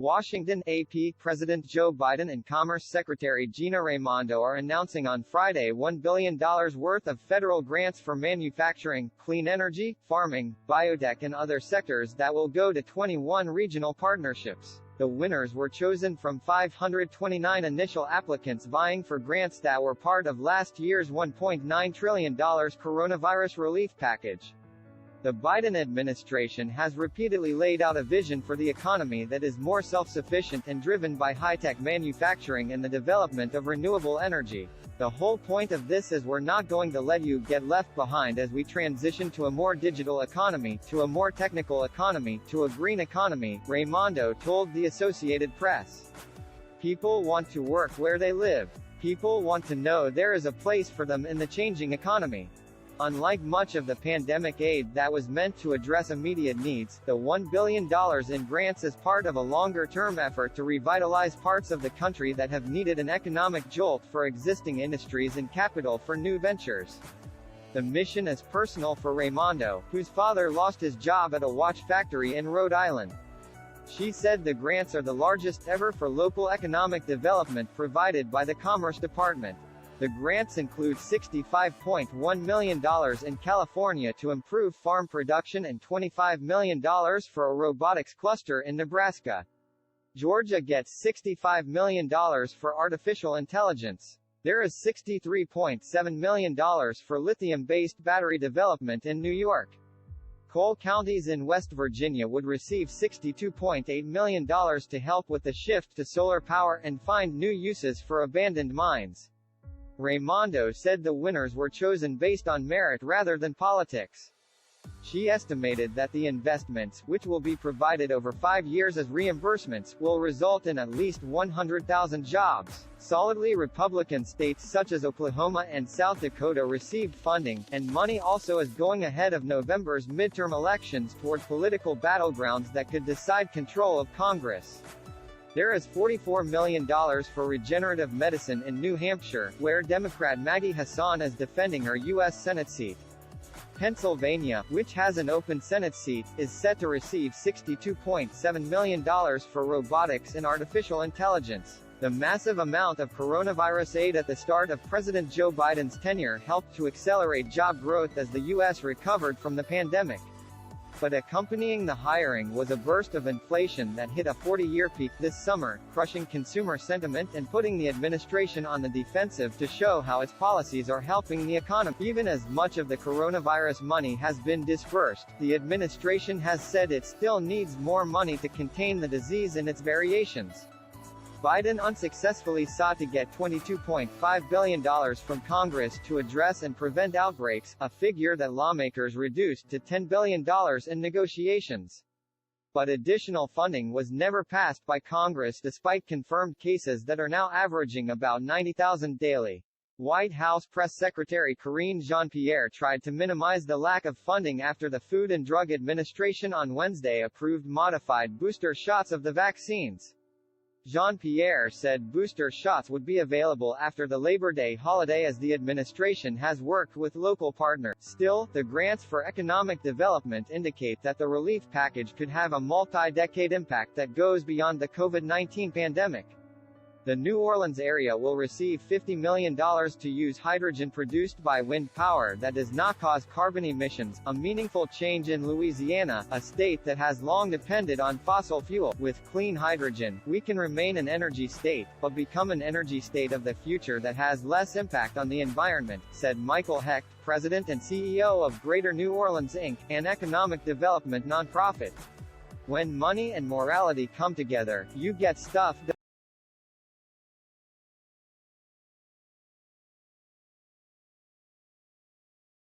Washington, AP. President Joe Biden and Commerce Secretary Gina Raimondo are announcing on Friday $1 billion worth of federal grants for manufacturing, clean energy, farming, biotech and other sectors that will go to 21 regional partnerships. The winners were chosen from 529 initial applicants vying for grants that were part of last year's $1.9 trillion coronavirus relief package. The Biden administration has repeatedly laid out a vision for the economy that is more self-sufficient and driven by high-tech manufacturing and the development of renewable energy. The whole point of this is we're not going to let you get left behind as we transition to a more digital economy, to a more technical economy, to a green economy, Raimondo told the Associated Press. People want to work where they live. People want to know there is a place for them in the changing economy. Unlike much of the pandemic aid that was meant to address immediate needs, the $1 billion in grants is part of a longer-term effort to revitalize parts of the country that have needed an economic jolt for existing industries and capital for new ventures. The mission is personal for Raimondo, whose father lost his job at a watch factory in Rhode Island. She said the grants are the largest ever for local economic development provided by the Commerce Department. The grants include $65.1 million in California to improve farm production and $25 million for a robotics cluster in Nebraska. Georgia gets $65 million for artificial intelligence. There is $63.7 million for lithium-based battery development in New York. Coal counties in West Virginia would receive $62.8 million to help with the shift to solar power and find new uses for abandoned mines. Raimondo said the winners were chosen based on merit rather than politics. She estimated that the investments, which will be provided over 5 years as reimbursements, will result in at least 100,000 jobs. Solidly Republican states such as Oklahoma and South Dakota received funding, and money also is going ahead of November's midterm elections toward political battlegrounds that could decide control of Congress. There is $44 million for regenerative medicine in New Hampshire, where Democrat Maggie Hassan is defending her U.S. Senate seat. Pennsylvania, which has an open Senate seat, is set to receive $62.7 million for robotics and artificial intelligence. The massive amount of coronavirus aid at the start of President Joe Biden's tenure helped to accelerate job growth as the U.S. recovered from the pandemic. But accompanying the hiring was a burst of inflation that hit a 40-year peak this summer, crushing consumer sentiment and putting the administration on the defensive to show how its policies are helping the economy. Even as much of the coronavirus money has been disbursed, the administration has said it still needs more money to contain the disease and its variations. Biden unsuccessfully sought to get $22.5 billion from Congress to address and prevent outbreaks, a figure that lawmakers reduced to $10 billion in negotiations. But additional funding was never passed by Congress despite confirmed cases that are now averaging about 90,000 daily. White House Press Secretary Karine Jean-Pierre tried to minimize the lack of funding after the Food and Drug Administration on Wednesday approved modified booster shots of the vaccines. Jean-Pierre said booster shots would be available after the Labor Day holiday as the administration has worked with local partners. Still, the grants for economic development indicate that the relief package could have a multi-decade impact that goes beyond the COVID-19 pandemic. The New Orleans area will receive $50 million to use hydrogen produced by wind power that does not cause carbon emissions, a meaningful change in Louisiana, a state that has long depended on fossil fuel. With clean hydrogen, we can remain an energy state, but become an energy state of the future that has less impact on the environment, said Michael Hecht, president and CEO of Greater New Orleans Inc., an economic development nonprofit. When money and morality come together, you get stuff done.